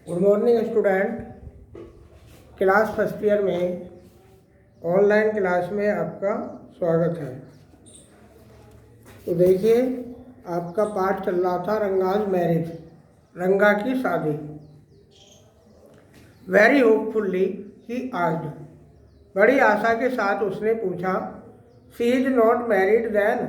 Good morning student. Class first year में online class में आपका स्वागत है। तो देखिए, आपका पाठ चल रहा था रंगाज मैरिज, रंगा की शादी। वेरी होपफुल्ली ही आस्क्ड, बड़ी आशा के साथ उसने पूछा, she is not married then,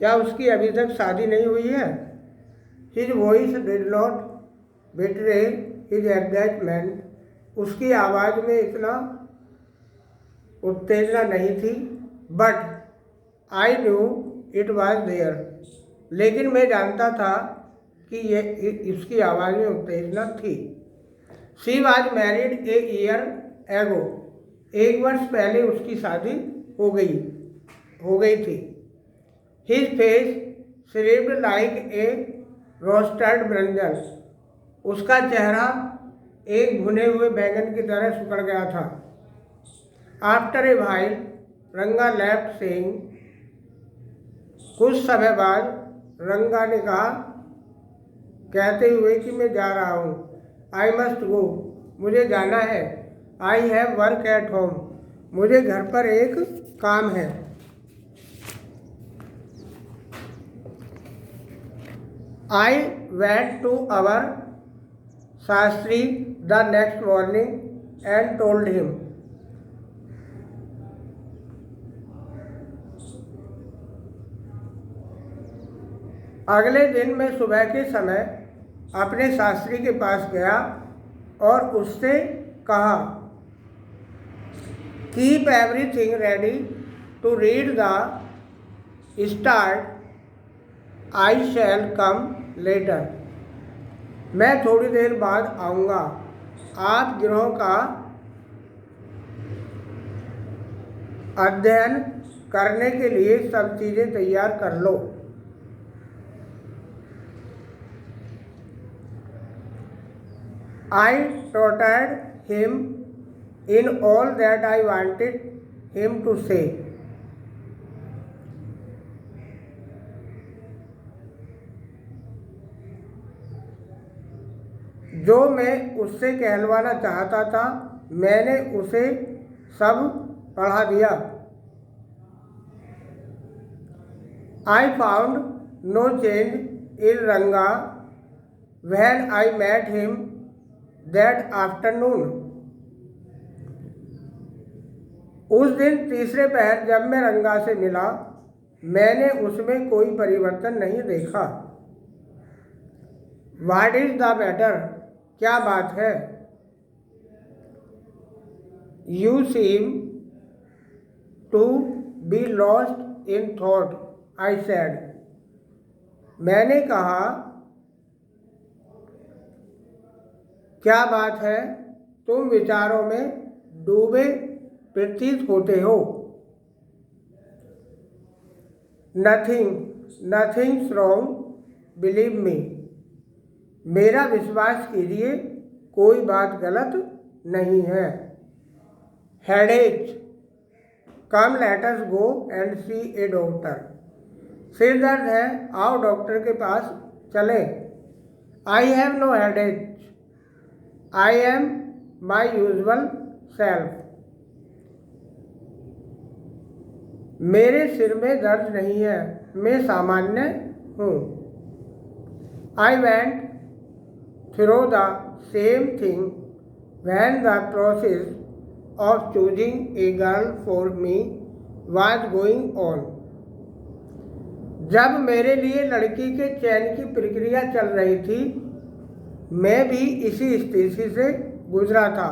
क्या उसकी अभी तक शादी नहीं हुई है? His voice did not betray his excitement, उसकी आवाज़ में इतना उत्तेजना नहीं थी। But I knew it was there, लेकिन मैं जानता था कि ये इसकी आवाज़ में उत्तेजना थी। She was married a year ago, एक वर्ष पहले उसकी शादी हो गई थी। His face shrivelled like a roasted brinjal, उसका चेहरा एक भुने हुए बैंगन की तरह सिकुड़ गया था। आफ्टर ए व्हाइल रंगा लेफ्ट सेइंग, कुछ समय बाद रंगा ने कहा, कहते हुए कि मैं जा रहा हूँ। आई मस्ट गो, मुझे जाना है। I have work at home, मुझे घर पर एक काम है। I went to our Shastri the next morning and told him, अगले दिन मैं सुबह के समय अपने शास्त्री के पास गया और उससे कहा, keep everything ready to read the start, I shall come later, मैं थोड़ी देर बाद आऊँगा। आप गिरोह का अध्ययन करने के लिए सब चीज़ें तैयार कर लो। I tutored him in all that I wanted him to say, जो मैं उससे कहलवाना चाहता था मैंने उसे सब पढ़ा दिया। I found no change in Ranga when I met him that afternoon, उस दिन तीसरे पहर जब मैं रंगा से मिला मैंने उसमें कोई परिवर्तन नहीं देखा। व्हाट इज द मैटर, क्या बात है? You seem to be lost in thought, I said, मैंने कहा, क्या बात है? तुम विचारों में डूबे प्रतीत होते हो। नथिंग रॉन्ग, बिलीव मी, मेरा विश्वास कीजिए, कोई बात गलत नहीं है। Headache, come let us go and see a doctor, सिर दर्द है, आओ डॉक्टर के पास चलें। I have no headache, I am my usual self, मेरे सिर में दर्द नहीं है, मैं सामान्य हूँ। I went through the same thing when the process of choosing a girl for me was going on, जब मेरे लिए लड़की के चयन की प्रक्रिया चल रही थी मैं भी इसी स्थिति से गुजरा था।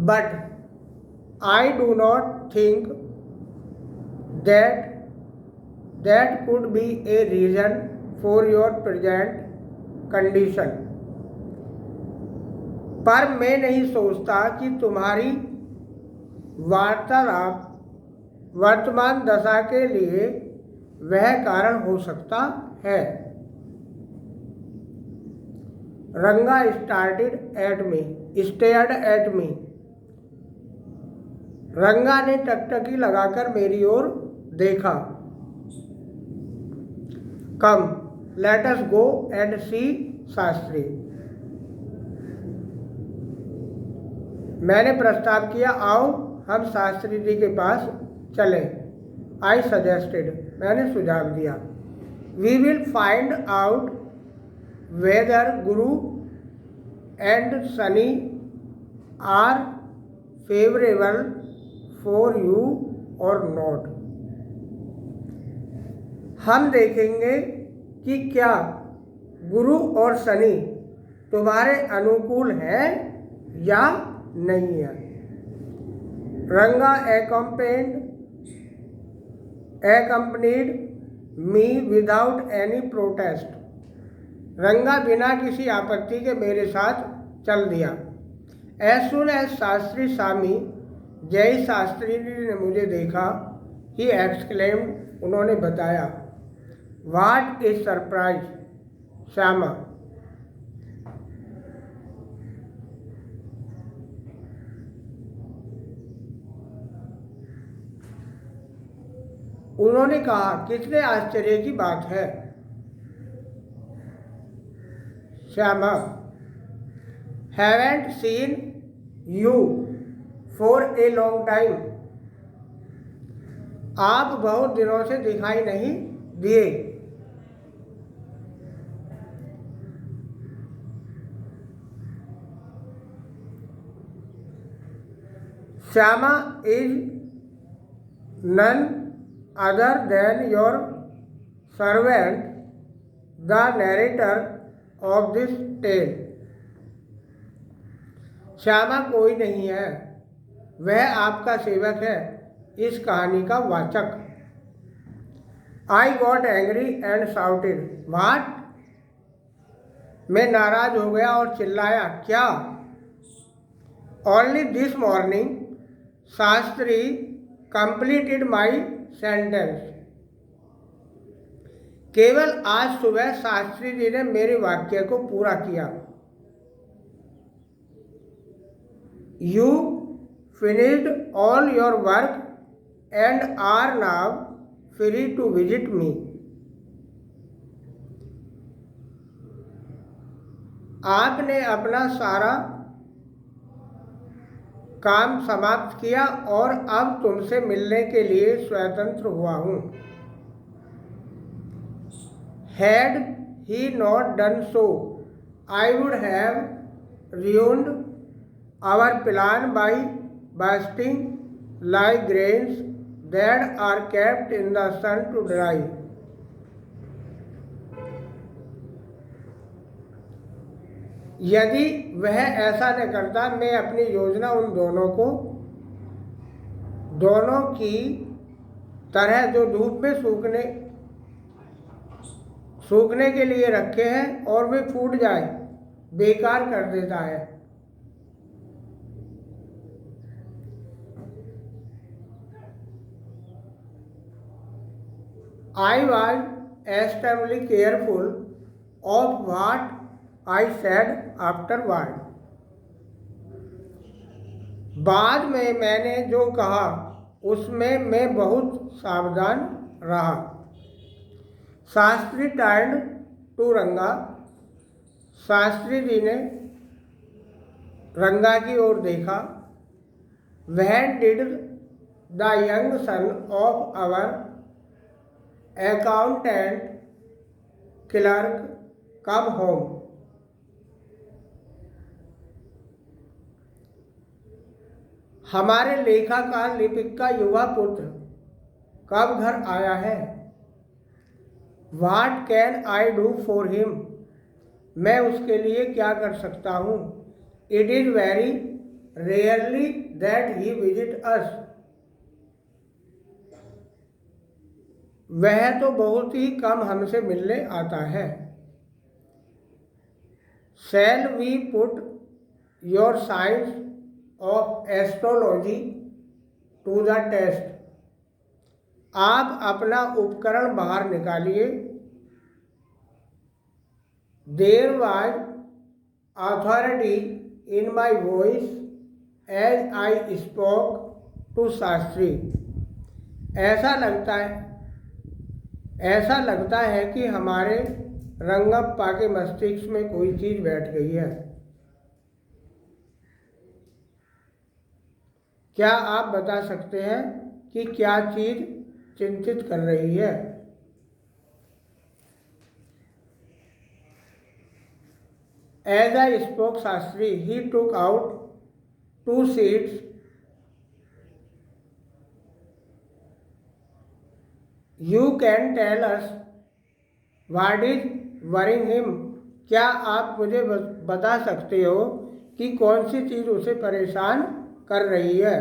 But I do not think that could be a reason for your present condition, पर मैं नहीं सोचता कि तुम्हारी वार्तालाप वर्तमान दशा के लिए वह कारण हो सकता है। रंगा स्टेयर्ड एट मी, रंगा ने टकटकी लगाकर मेरी ओर देखा। कम लेट अस गो एंड सी शास्त्री। मैंने प्रस्ताव किया, आओ हम शास्त्री जी के पास चलें। आई सजेस्टेड, मैंने सुझाव दिया। We will find out whether Guru and Shani are favourable for you और नॉट। हम देखेंगे कि क्या गुरु और शनि तुम्हारे अनुकूल हैं या नहीं है। रंगा accompanied me without any protest। रंगा बिना किसी आपत्ति के मेरे साथ चल दिया। As soon as शास्त्री स्वामी जय शास्त्री जी ने मुझे देखा, he exclaimed, उन्होंने बताया, What is surprise, श्यामा। उन्होंने कहा, कितने आश्चर्य की बात है Shyama. Haven't seen you for a long time. आप बहुत दिनों से दिखाई नहीं दिए। Shyama is none other than your servant, the narrator of this tale। Shyama कोई नहीं है, वह आपका सेवक है, इस कहानी का वाचक। I got angry and shouted, What? मैं नाराज हो गया और चिल्लाया, क्या? Only this morning, Shastri completed my sentence. केवल आज सुबह शास्त्री जी ने मेरे वाक्य को पूरा किया। You finished all your work and are now free to visit me. आपने अपना सारा काम समाप्त किया और अब तुमसे मिलने के लिए स्वतंत्र हुआ हूँ। Had he not done so, I would have ruined our plan by bursting like grains that are kept in the sun to dry। यदि वह ऐसा न करता, मैं अपनी योजना उन दोनों की तरह जो धूप में सूखने के लिए रखे हैं और वे फूट जाए, बेकार कर देता है। I was extremely careful of what I said afterward। बाद में मैंने जो कहा उसमें मैं बहुत सावधान रहा। शास्त्री turned to रंगा। शास्त्री जी ने रंगा की ओर देखा। When did the young son of our accountant clerk come home? हमारे लेखाकार लिपिक का युवा पुत्र कब घर आया है? What can I do for him? मैं उसके लिए क्या कर सकता हूँ? It is very rarely that he visits us। वह तो बहुत ही कम हमसे मिलने आता है। Shall we put your science of astrology to the test? आप अपना उपकरण बाहर निकालिए। There was authority in my voice as I spoke to Shastri. ऐसा लगता है कि हमारे रंगप्पा के मस्तिष्क में कोई चीज़ बैठ गई है। क्या आप बता सकते हैं कि क्या चीज़ चिंतित कर रही है? As I spoke Shastri, he took out 2 sheets. You can tell us what is worrying him. क्या आप मुझे बता सकते हो कि कौन सी चीज़ उसे परेशान कर रही है?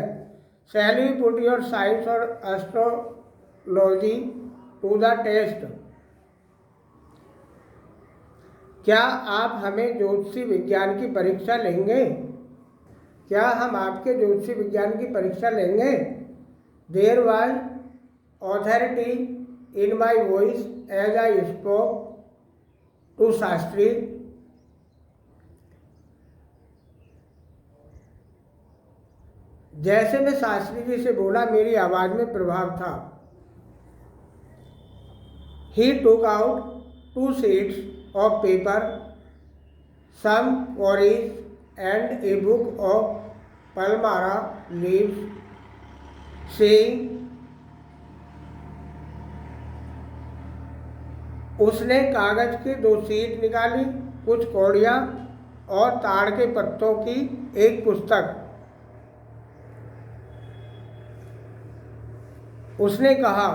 Shall we put your science or astrology to the test? क्या आप हमें ज्योतिषी विज्ञान की परीक्षा लेंगे? क्या हम आपके ज्योतिषी विज्ञान की परीक्षा लेंगे? There was authority in my voice as I spoke to Shastri. जैसे मैं शास्त्री जी से बोला, मेरी आवाज़ में प्रभाव था। He took out 2 sheets of paper, some queries and a book of palmyra leaves, saying, उसने कागज के 2 शीट निकाली, कुछ कौड़ियाँ और ताड़ के पत्तों की एक पुस्तक। उसने कहा,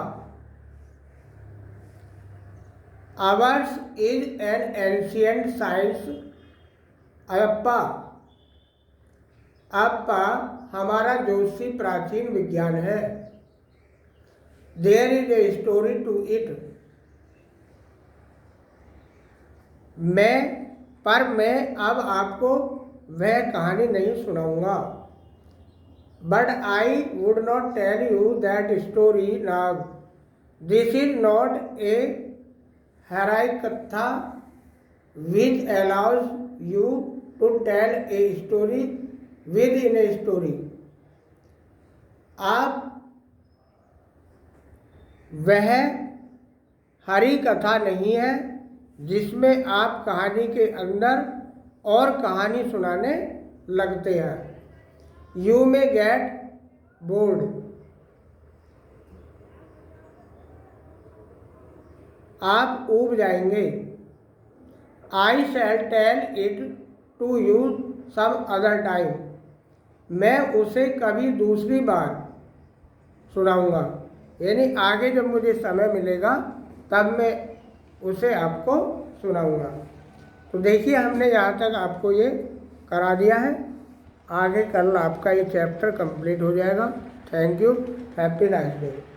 Ours is an ancient science. Ayyappa हमारा ज्योतिषी प्राचीन विज्ञान है। There is a story to it. मैं अब आपको वह कहानी नहीं सुनाऊंगा। But I would not tell you that story now. This is not a heroic katha which allows you to tell a story within a story. आप वह हरी कथा नहीं है जिसमें आप कहानी के अंदर और कहानी सुनाने लगते हैं। You may get bored. आप ऊब जाएंगे। I shall tell it to you some other time. मैं उसे कभी दूसरी बार सुनाऊंगा, यानी आगे जब मुझे समय मिलेगा तब मैं उसे आपको सुनाऊंगा। तो देखिए, हमने यहाँ तक आपको ये करा दिया है। आगे कल आपका ये चैप्टर कंप्लीट हो जाएगा। Thank you. Happy nice day.